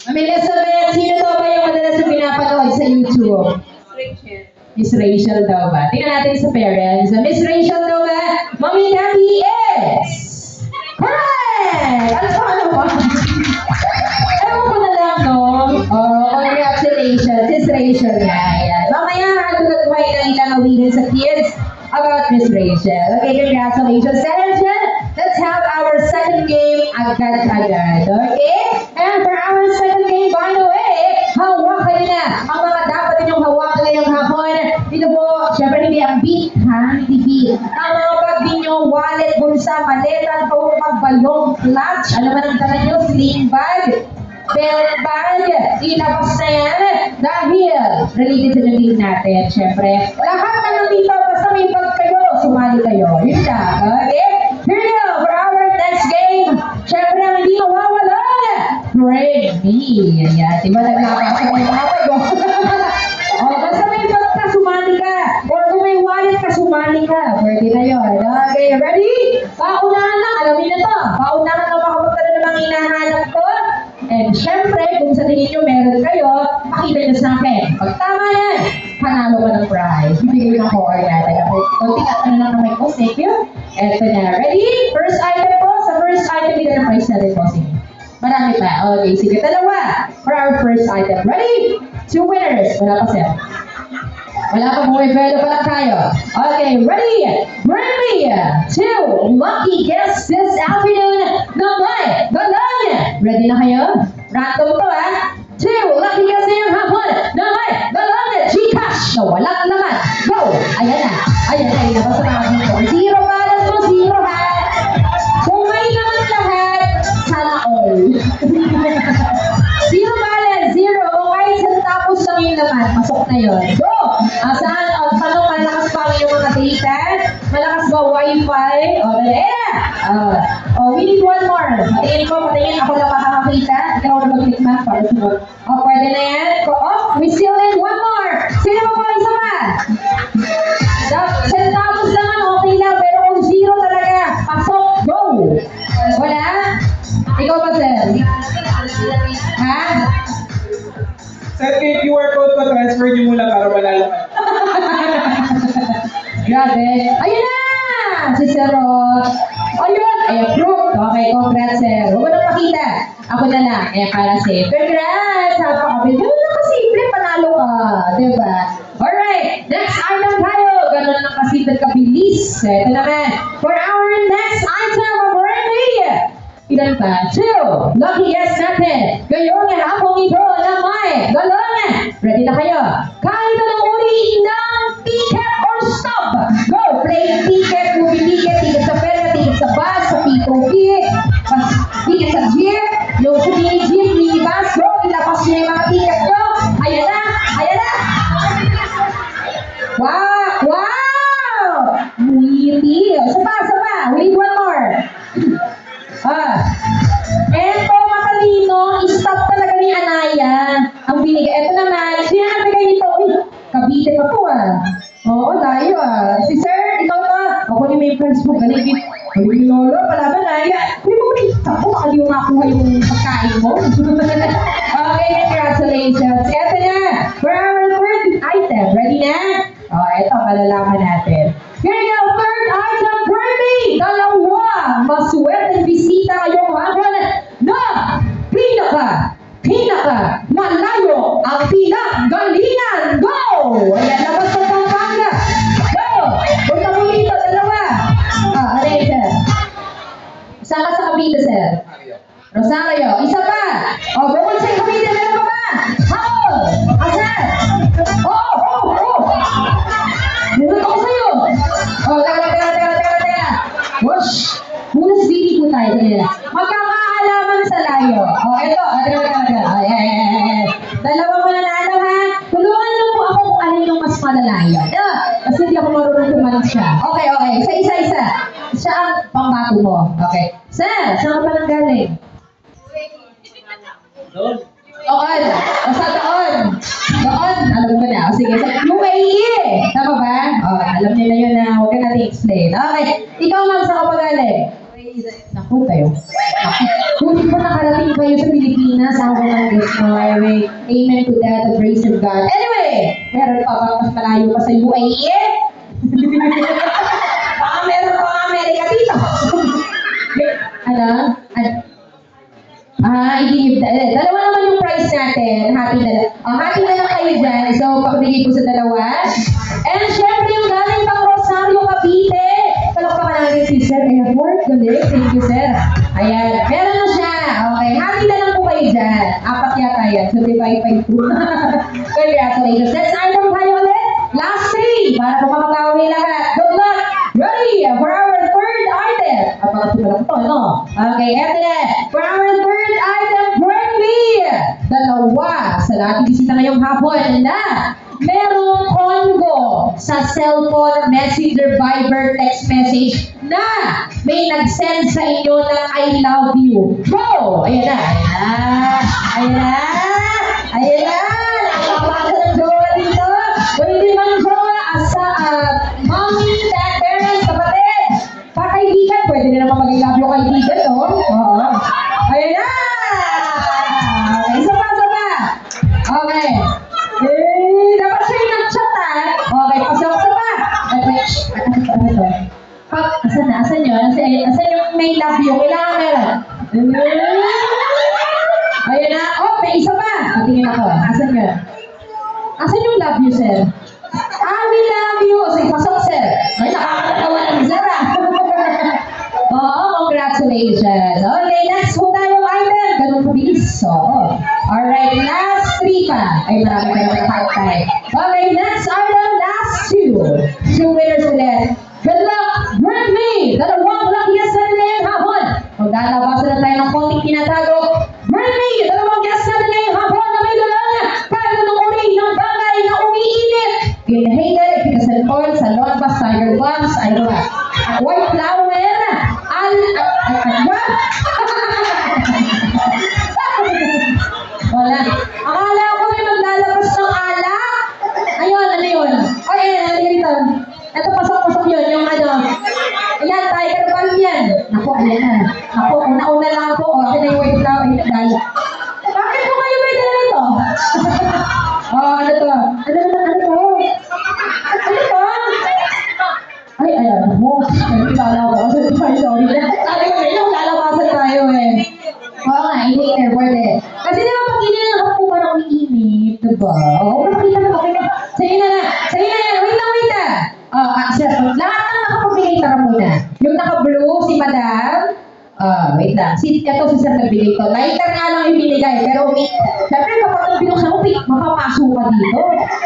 S1: Elizabeth, sino daw ba yung madalas na pinapanood sa YouTube?
S3: Rachel.
S1: Miss Rachel daw ba? Tingnan natin sa parents. Miss Rachel daw ba? Mommy Daddy is correct! Ano ba? Ewan ko na lang, no? Oh, congratulations. Miss Rachel nga. Ayan. Mamaya, natutugmay na ilang awinin sa kids about Miss Rachel. Okay, congratulations. Rachel, let's have our second game agad-agad. Okay? And for our second game, by the way, hawakan na ang mga dapat ninyong hawakan ngayong hapon. Dito po, syempre hindi ang beat, ha? Hindi beat. Ang mga bag ninyo, wallet, bulsa, maleta, pagbayong, clutch, ano man ang dala nyo, sling bag, belt bag, ilabas na yan dahil related sa game natin, syempre. Lahat na nandito, basta may bag kayo, sumali kayo. Yun siya, okay? Here we go for our next game. Syempre, ang hindi mawawala. Pray me. Ayan, diba nagkakasya ko yung mga bag? O, basta may bag ka, sumali ka. Or kung may wallet ka, sumali ka. Pwede na yun. Okay, ready? Paunahan lang, alamin na to. Paunahan lang makapagkala ng mga hinahanap ko. And syempre, kung sa tingin nyo meron kayo, pakita nyo sa akin. Pag tama yan, panalo ka ng prize. Bibigay ng core natin. Kunti ka na lang kamay ko. Thank you. Eto na. Ready? First item po. Sa first item, bigyan ng prize natin po. Sige. Marami pa. Okay, sige. Dalawa. For our first item. Ready? 2 winners. Wala pa siya. Wala pa, bumibelo pa lang tayo. Okay, ready? Bring me 2 lucky guests this afternoon na may galanya. Ready na kayo? Random to, ha? 2 lucky guests ngayong hapon na may galanya. Gcash na walang laman. Go! Ayan na. Ayan na. Inabas na natin ito. Zero balance mo. Zero, ha? Kung may laman lahat, sana all. Zero balance. Zero. O kahit sa tapos lang yung laman, pasok na yun. Go! Saan? Paano malakas pa ang iyong mga data? Malakas ba Wi-Fi? O, we need one more. Patingin ako lang makakakita. Ikaw na mag-click man para sunod. O, pwede na yan. We still need one more. Sino pa po isa pa? Centavos naman, okay lang. Pero kung zero talaga, pasok, go! Wala? Ikaw ba, sir? Ha?
S9: Sir, kay QR code ko, transfer niyo muna para malala ka.
S1: Grabe. Ayun na! Si Sir Rod. Ayun! Ay, approved. Okay, congrats, sir. Huwag mo nang pakita. Ako na lang. Para safe. Congrats! Napakabilis. Ganun lang kasimple. Panalo ka. Diba? Alright. Next item tayo. Ganun lang kasimple kabilis. Ito naman. For our next item of Brandy. Ilan pa? 2. Lucky guess natin. Ngayong hapong ito na may galon. Ready na kayo? Kahit anong uri ng ticket or stop. Go! Plane ticket, movie ticket, ticket sa ferry, ticket sa bus, sa P2P, ticket sa jeep, yung sa mini jeep, mini bus. Go! Ilabas nyo yung mga ticket nyo. Ayan na! mamimigay. Ito naman, sino nagbigay nito? Uy, Cavite pa to ah. Oo, tayo ah. Si Sir, ikaw to. Ako ni may friends mo. Galing yung lolo, palaban na. Hindi mo rin. Ako, baka di mo makuha yung pagkain mo. Okay, congratulations. Ito na, for our third item. Ready na? Ito, malalaman natin. Here we go, third item, Kirby! Dalawa! Maswerteng bisita ngayong hapon na pinaka malayo ang pinakgalingan. Go! Ayan, labas sa Pampanga. Go! Punta mo dito, dalawa. Aray, sir. Saan ka sa Cavite, sir? Rosario. Isa pa. Bukod sa Cavite, meron ka pa. How? Asan? Meron ako sa'yo. Teka. Wash. Muna speedy po tayo. Magkakaalaman sa layo. Ito. Dalawang mananalo ha. Tulungan niyo po ako kung alin yung mas malalayo. Kasi hindi ako marunong tumalag siya. Okay. Isa. Siya ang pambato mo. Okay. Sir, saan ka pa nang galing? Doon. Alam ko na. Sige, sa UAE. Tama ba? Okay, alam nila yun na huwag ka natin explain. Okay, ikaw ma'am, saan ka pa galing? Naku tayo. Kung pa nakarating kayo sa Pilipinas, ako ng Diyos na highway. Amen to that, the grace of God. Anyway, meron pa bang mas malayo pa sa UAE? Baka meron pa nga Amerika dito. I-give dalawa naman yung price natin. Happy na lang kayo dyan. So, pakibigay po sa dalawa. And syempre, yung galing pang Rosario, Cavite. Palakpakan natin si Sir Airport. Galing. Thank you, sir. Ayan. Meron na siya. Okay. Happy na lang po kayo dyan. Apat yata yan. So, divide by 2. Congratulations. Let's item tayo ulit. Last 3. Para po makakawi lahat. Good luck. Ready for our third item. Pangatlo to, no? Okay, eto na. For our third item, bring me dalawa sa lahat bisita ngayong hapon na merong Congo sa cellphone, messenger, Viber, text message na may nag-send sa inyo ng I love you. Go! Ayan na. Nakakawasa ng jowa dito. Kung hindi man jowa, mommy, dad, parents, kapatid, pakaibigan, pwede na naman mag-I love you kaibigan, no? Oo. Ayan na! Isa pa. Okay. Dapat siya yung nag-chat, ha? Okay, pasok pa. Asan yun? Asan yung may love you? Kailangan meron. Ayan na. May isa pa. Tingin ako. Asan yun? Asan yung love you, sir? We love you. Sige, pasok, sir. Ay, nakakatawa ng sir, ha? Congratulations. Okay, next po tayong item. Ganun kabilis. Alright, last 3 pa. Ay, marami kayo ng hard time. Okay, next item, last 2. 2 winners ulit. Good luck. Bring me dalawang luckiest na ngayong hapon. Maglalabasan na tayo ng konting tinatago. Bring me dalawang guest na ngayong hapon na may dalang kahit anong uri ng bagay na umiinit. Inhaler, efficacy oil, salon bus, tiger bombs, white flower, wala. Akala ko may maglalabas ng alak. Ayun, ano yun? Dito. Ito, pasok yun. Yung ayan, tiger bomb yan. Naku, ayan na. Naku, una-una lang ako. Akin na yung white flower. Bakit po kayo may dala nito? Ano to? Ano to? Ay, ayan mo. Nagkikala ko. Sorry. Sabi ko rin yung lalabasan tayo eh. Oo nga, inhaler, pwede. Kasi naman pag inilang ako parang umiinit, diba? Makita na okay na. Sa'yo na. Wait na. Sir, lahat ng nakapagbigay, tara muna. Yung naka-blue, si madam. Wait lang. Ito si sir nagbigay to. Lighter nga lang yung binigay. Pero syempre kapag ang binuksan mo, mapapasok ka dito.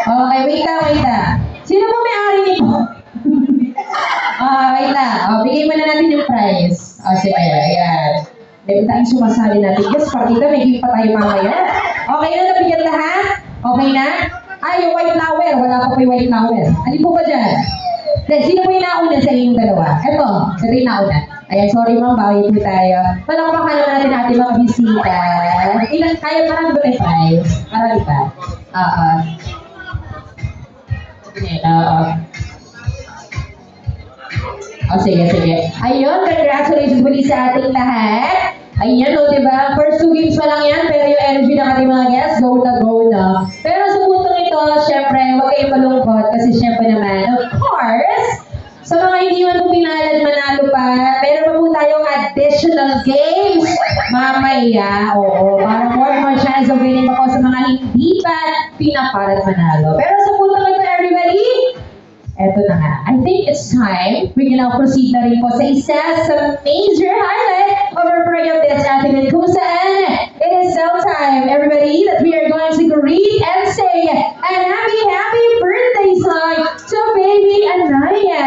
S1: Okay, wait lang. Sino po may-ari nito? Wait lang. Bigay mo na natin yung prize. Sige, ayan. Dahil tayong sumasali natin. Yes, partita, may gift pa tayo mamaya. Okay na, nabigyan lahat? Okay na? Yung white flower. Wala pa po yung white flower. Alin po ba dyan? Sino po yung nauna sa inyong dalawa? Ito yung nauna. Ayan, sorry ma'am, bawi po tayo. Palakpakan naman natin ating mga bisita. Ilan tayo? Marami ba tayo? 5? Marami pa? Oo. Oo. O, sige, sige. Ayun, congratulations muli sa ating lahat. Ayan, o, diba? First 2 games pa lang yan, pero yung energy ng ating mga guests, go na. Pero sa puntong ito, syempre, huwag kayong malungkot kasi syempre naman, of course, sa mga hindi man po pinalad manalo pa, meron pa po tayong additional games mamaya. Oo, para more chance of winning ako sa mga hindi pa pinapalad manalo. Pero sa puntong ito, everybody, eto na nga. I think it's time. We can now proceed na rin po sa isa sa major highlight of our program this afternoon. Kung saan, it is now time, everybody, that we are going to greet and sing a happy birthday song to baby Anaya.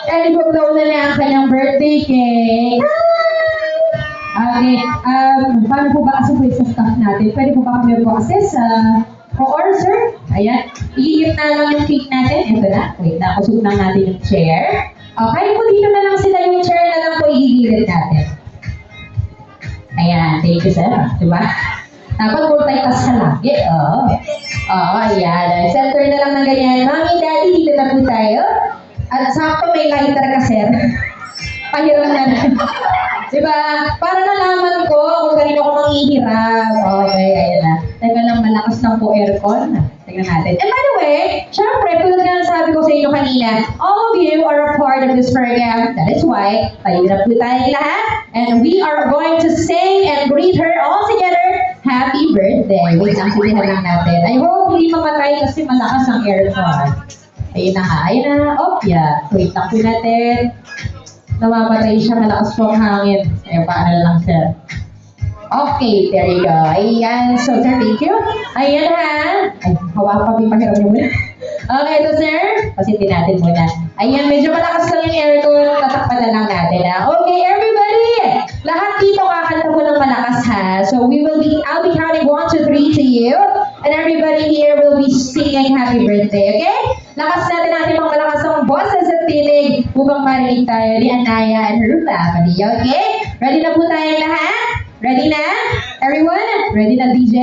S1: And ipag-blow na niya ang kanyang birthday cake. Okay, paano po ba kasi po sa staff natin? Pwede po ba kami po assist or sir? Ayan, iigit na lang yung cake natin. Ito na, wait na, kusog lang natin yung chair. Okay, po dito na lang sila yung chair na lang po igigilid natin. Ayan, thank you sir. Diba? Dapat multitask ka lagi. Oo, ayan. Center na lang ng ganyan. Mami, daddy, dito na po tayo. At sakto may lighter ka sir. Pahiram na lang. Diba? Para nalaman ko kung kanino ako manghihiram. Okay, ayan na. Teka lang, malakas lang po aircon. Tingnan natin. And by the way, syempre, tulad nga ng sabi ko sa inyo kanina, all of you are a part of this program. That is why, tayo na po tayo lahat. And we are going to sing and greet her all together. Happy birthday. Wait, ang sinihan lang natin. I hope hindi mamatay kasi malakas ang aircon. Ayun na nga. Ayun na. Oh, yeah. Wait lang po natin. Namamatay siya, malakas po ang hangin. Ayun, paano lang sir. Okay, there you go. Ayan, so sir, thank you. Ayan ha. Ay, hawa pa, may pahiram niyo muna. Okay, ito sir. Pasitin natin muna. Ayan, medyo malakas lang yung aircon. Tatakpan na lang natin ha. Okay, everybody. Lahat dito kakanta mo ng malakas ha. So I'll be counting 1, 2, 3 to you. And everybody here will be singing happy birthday, okay? Lakas natin natin pang malakas ang boses at tinig upang marinig tayo ni Anaya and her family, okay? Ready na po tayo lahat? Ready na? Everyone? Ready na DJ?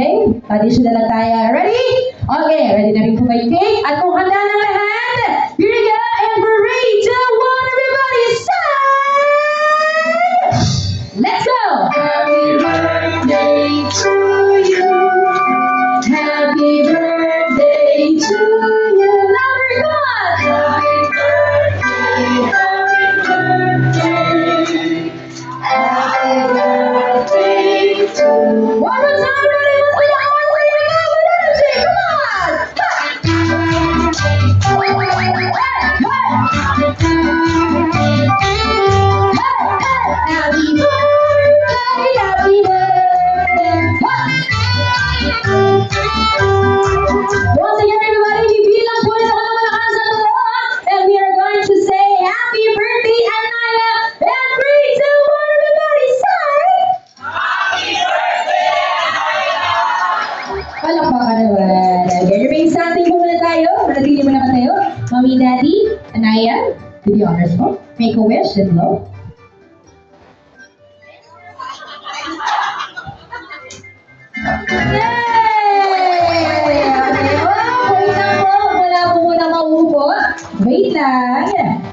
S1: Audition na lang tayo. Ready? Okay, ready na rin po ba yung cake? At kung handa na lahat, here we go, and we're ready to one, everybody, sing! Let's go! Happy birthday to you. Happy birthday to you. Louder, come on! Happy birthday, happy birthday. Happy birthday to you. One more time, ready? Let's be on. Here we go. With energy. Come on. Happy birthday, happy birthday. Once again, everybody, bibilang po sa mga malakas na tuwa. And we are going to say happy birthday, Anaya. And 3, 2, 1, everybody say! Palakpakan naman. Okay, remain standing po muna tayo. Manatili muna ka tayo. Mommy, Daddy, Anaya, do the honors mo. Make a wish and blow. Yay! Okay, wait lang po. Wala po muna maupot. Wait lang.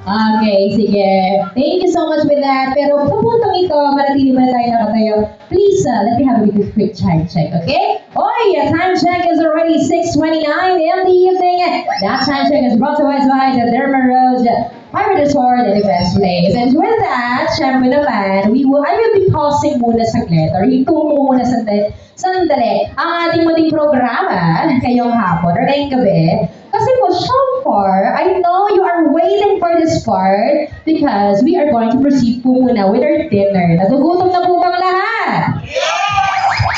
S1: Okay, sige. Thank you so much with that. Pero papuntang ito, manatili muna tayo nakatayo. Please, let me have a quick time check, okay? Time check is already 6:29 in the evening. That time check is brought to us by the Derma Rose Private Resort and Events Place. And with that, syempre naman, I will be pausing muna saglit or hitung muna sandali ang ating muling programa ngayong hapon or ngayong gabi. Kasi po, so far, I know you are waiting for this part because we are going to proceed po muna with our dinner. Nagugutom na po bang lahat?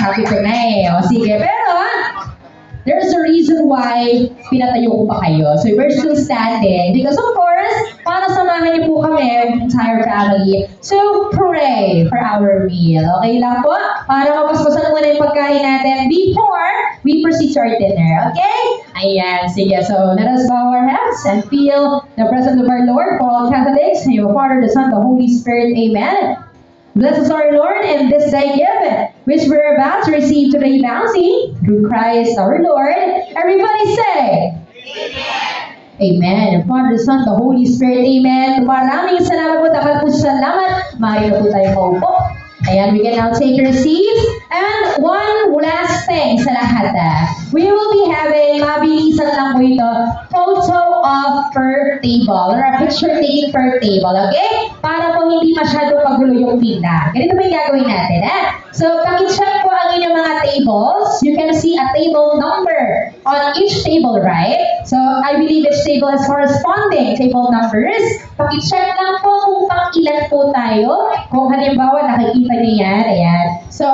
S1: Happy ko na eh. O sige, pero there's a reason why pinatayo ko pa kayo. So we're still standing because of course, para samahan niyo po kami, entire family. So pray for our meal. Okay lang po? Para mapaspasan muna yung pagkain natin before we proceed to our dinner. Okay? Ayan, sige. So, let us bow our heads and feel the presence of our Lord. For all Catholics, in the name of the Father, the Son, the Holy Spirit. Amen. Bless us, our Lord, and this thy gift, which we're about to receive today, bounty, through Christ our Lord. Everybody say, Amen. Father, the Son, the Holy Spirit. Amen. Maraming salamat po. Dapat po salamat. Maaari na po tayo maupo. Ayan, we can now take your seats. And one last thing sa lahat. We will be having, mabilisan lang po ito, photo of per table or a picture taking per table. Okay? Para po hindi masyado pagulo yung pila. Ganito po yung gagawin natin. So, pakicheck po ang inyong mga tables. You can see a table number on each table, right? So, I believe each table has corresponding table numbers. Pakicheck lang po kung pang ilan po tayo. Kung halimbawa, nakikita niyo yan. Ayan. So,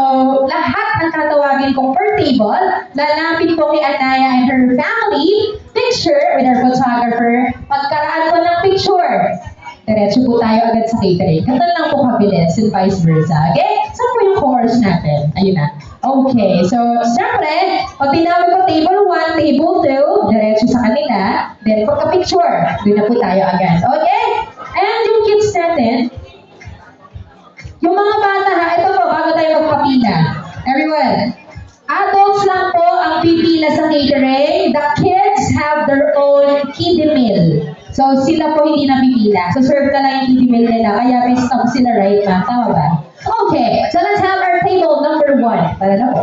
S1: lahat ang tatawagin kong per table, lalapit po kay Anaya and her family, picture with our photographer. Pagkaraan po ng picture, diretso po tayo agad sa catering. Ganun lang po kabilis and vice versa. Okay? Saan po yung course natin? Ayun na. Okay. So, siyempre, pag tinawag ko table 1, table 2, diretso sa kanila. Then, pagka-picture, doon na po tayo agad. Okay? And yung kids natin, yung mga bata ha, ito po, bago tayo magpapila. Everyone, adults lang po ang pipila sa catering. The kids have their own kiddie meal. So, sila po hindi napipila. So, serve na lang yung kiddie meal nila. Kaya may stop sila, right, ma'am? Tama ba? Okay, so let's have our table number 1. Para na po.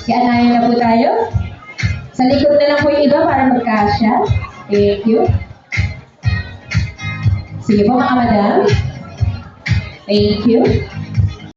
S1: Ianayin na po tayo. Sa likod na lang po yung iba para magkasya. Thank you. Sige po, mga madam. Thank you.